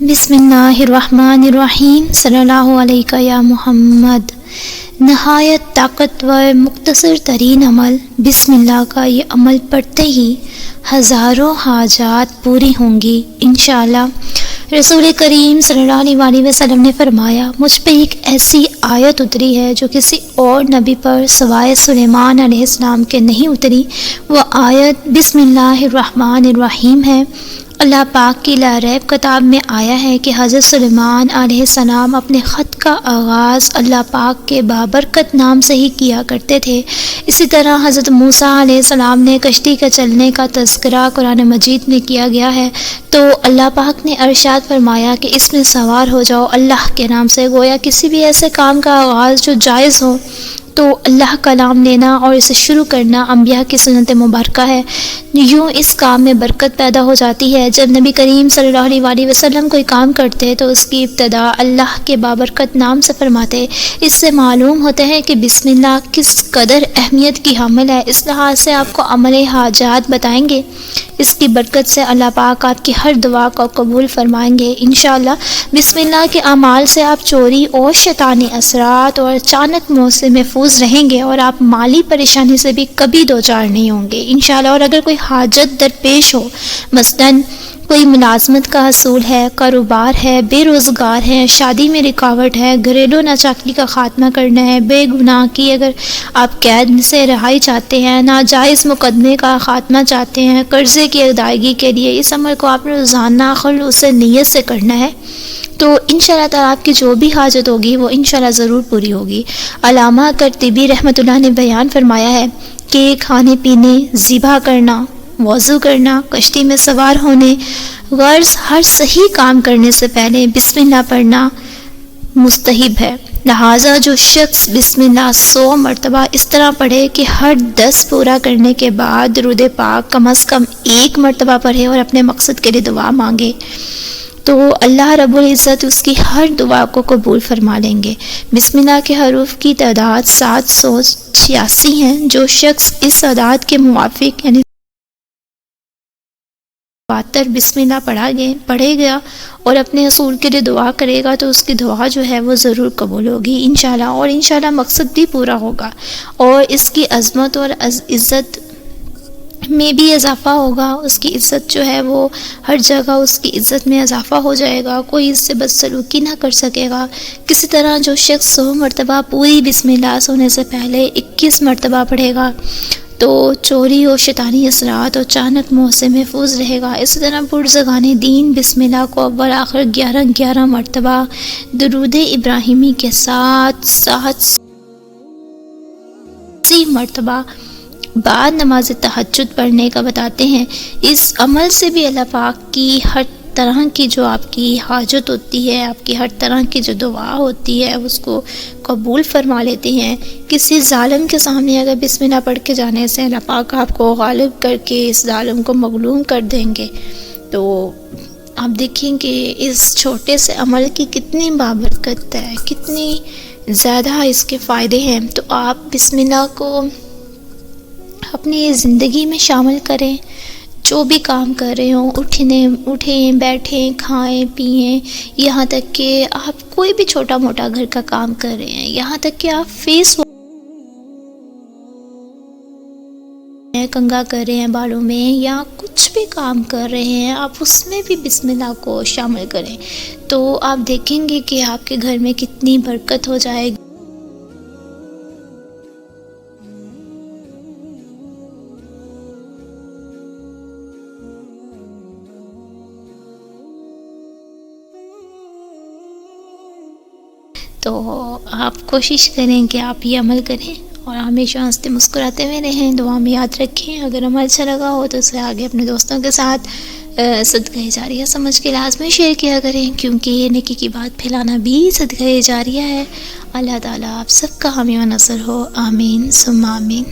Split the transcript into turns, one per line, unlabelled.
बिस्मिल्लाहिर्रहमानिर्रहीम सल्लल्लाहु अलैका या मोहम्मद। नहायत ताकतवर मुख्तसर तरीन अमल बिस्मिल्लाह का ये अमल पढ़ते ही हज़ारों हाजात पूरी होंगी इंशाअल्लाह। रसूल करीम सल्लल्लाहु अलैहि वसल्लम ने फरमाया, मुझ पे एक ऐसी आयत उतरी है जो किसी और नबी पर सवाए सुलेमान अलैहिस्सलाम के नहीं उतरी। वह आयत बिस्मिल्लाहिर्रहमानिर्रहीम है। अल्लाह पाक की लारैब किताब में आया है कि हज़रत सुलेमान अलैहिस्सलाम अपने ख़त का आगाज़ अल्लाह पाक के बाबरकत नाम से ही किया करते थे। इसी तरह हज़रत मूसा अलैहिस्सलाम ने कश्ती का चलने का तज़किरा कुरान मजीद में किया गया है। तो अल्लाह पाक ने अरशाद फरमाया कि इसमें सवार हो जाओ अल्लाह के नाम से। गोया किसी भी ऐसे काम का आगाज़ जो जायज़ हो तो अल्लाह का नाम लेना और इसे शुरू करना अंबिया की सुन्नत मुबारका है। यूँ इस काम में बरकत पैदा हो जाती है। जब नबी करीम सल्लल्लाहु अलैहि वसल्लम कोई काम करते तो उसकी इब्तदा अल्लाह के बाबरकत नाम से फरमाते। इससे मालूम होता है कि बिस्मिल्लाह किस कदर अहमियत की हामिल है। इस लिहाज से आपको अमल हाजात बताएंगे। इसकी बरकत से अल्लाह पाक आपकी हर दुआ को कबूल फरमाएंगे इंशाअल्लाह। बिस्मिल्लाह के अमाल से आप चोरी और शैतानी असरात और अचानक मौत से महफूज रहेंगे और आप माली परेशानी से भी कभी दो चार नहीं होंगे इंशाअल्लाह। और अगर कोई हाजत दरपेश हो, मसलन कोई मुलाजमत का हसूल है, कारोबार है, बेरोज़गार है, शादी में रुकावट है, घरेलू नाचाकरी का ख़ात्मा करना है, बेगुनाह की अगर आप कैद से रहाई चाहते हैं, नाजायज़ मुकदमे का ख़ात्मा चाहते हैं, कर्ज़े की अदायगी के लिए, इस अमल को आपने रोज़ाना खुलूस से नीयत से करना है तो इंशाअल्लाह ताला आपकी जो भी हाजत होगी वो इंशाअल्लाह ज़रूर पूरी होगी। अल्लामा करतिबी रहमतुल्लाह ने बयान फरमाया है कि खाने पीने, ज़िबा करना, वज़ू करना, कश्ती में सवार होने, गर्ज़ हर सही काम करने से पहले बिस्मिल्लाह पढ़ना मुस्तहिब है। लिहाजा जो शख्स बिस्मिल्लाह 100 मरतबा इस तरह पढ़े कि हर 10 पूरा करने के बाद दुरूद पाक कम अज़ कम 1 मरतबा पढ़े और अपने मकसद के लिए दुआ मांगे तो अल्लाह रब्बुल इज़्ज़त उसकी हर दुआ को कबूल फरमा लेंगे। बिस्मिल्लाह के हरूफ की तादाद 786 हैं। जो शख्स इस तादाद के मुवाफिक यानी 72 बिस्मिल्लाह पढ़ेगा और अपने असूल के लिए दुआ करेगा तो उसकी दुआ जो है वो ज़रूर कबूल होगी इंशाअल्लाह। और इंशाअल्लाह मकसद भी पूरा होगा और इसकी अज़मत और इज़्ज़त में भी इजाफ़ा होगा। उसकी इज़्ज़त जो है वो हर जगह उसकी इज़्ज़त में इजाफ़ा हो जाएगा। कोई इससे बदसलूकी ना कर सकेगा। किसी तरह जो शख्स 100 मरतबा पूरी बिस्मिल्लाह सोने से पहले 21 मरतबा पढ़ेगा तो चोरी और शैतानी असरात और अचानक मौत से महफूज रहेगा। इसी तरह पुरज़गाने दीन बिस्मिल्लाह को अव्वल आखिर 11 मरतबा दुरूद इब्राहिमी के साथ 80 मरतबा बाद नमाज तहज्जुद पढ़ने का बताते हैं। इस अमल से भी अल्लाह पाक की हर तरह की जो आपकी हाजत होती है, आपकी हर तरह की जो दुआ होती है उसको कबूल फरमा लेते हैं। किसी ज़ालिम के सामने अगर बिस्मिल्लाह पढ़ के जाने से अल्लाह पाक आपको गालिब करके इस ज़ालिम को मगलूम कर देंगे। तो आप देखें कि इस छोटे से अमल की कितनी बाबरकत है, कितनी ज़्यादा इसके फ़ायदे हैं। तो आप बिस्मिल्लाह को अपनी ज़िंदगी में शामिल करें। जो भी काम कर रहे हो, उठें, बैठें, खाएं, पिएं, यहाँ तक कि आप कोई भी छोटा मोटा घर का काम कर रहे हैं, यहाँ तक कि आप फेस कंघा कर रहे हैं बालों में या कुछ भी काम कर रहे हैं, आप उसमें भी बिस्मिल्लाह को शामिल करें तो आप देखेंगे कि आपके घर में कितनी बरकत हो जाएगी। तो आप कोशिश करें कि आप ये अमल करें और हमेशा हंसते मुस्कुराते हुए रहें। दुआ में याद रखें। अगर अमल अच्छा लगा हो तो उसे आगे अपने दोस्तों के साथ सदक़े जारिया समझ के लाज़मी शेयर किया करें, क्योंकि ये नेकी की बात फैलाना भी सदक़े जारिया है। अल्लाह ताला आप सबका हामी व नसर हो। आमीन सुम्मा आमीन।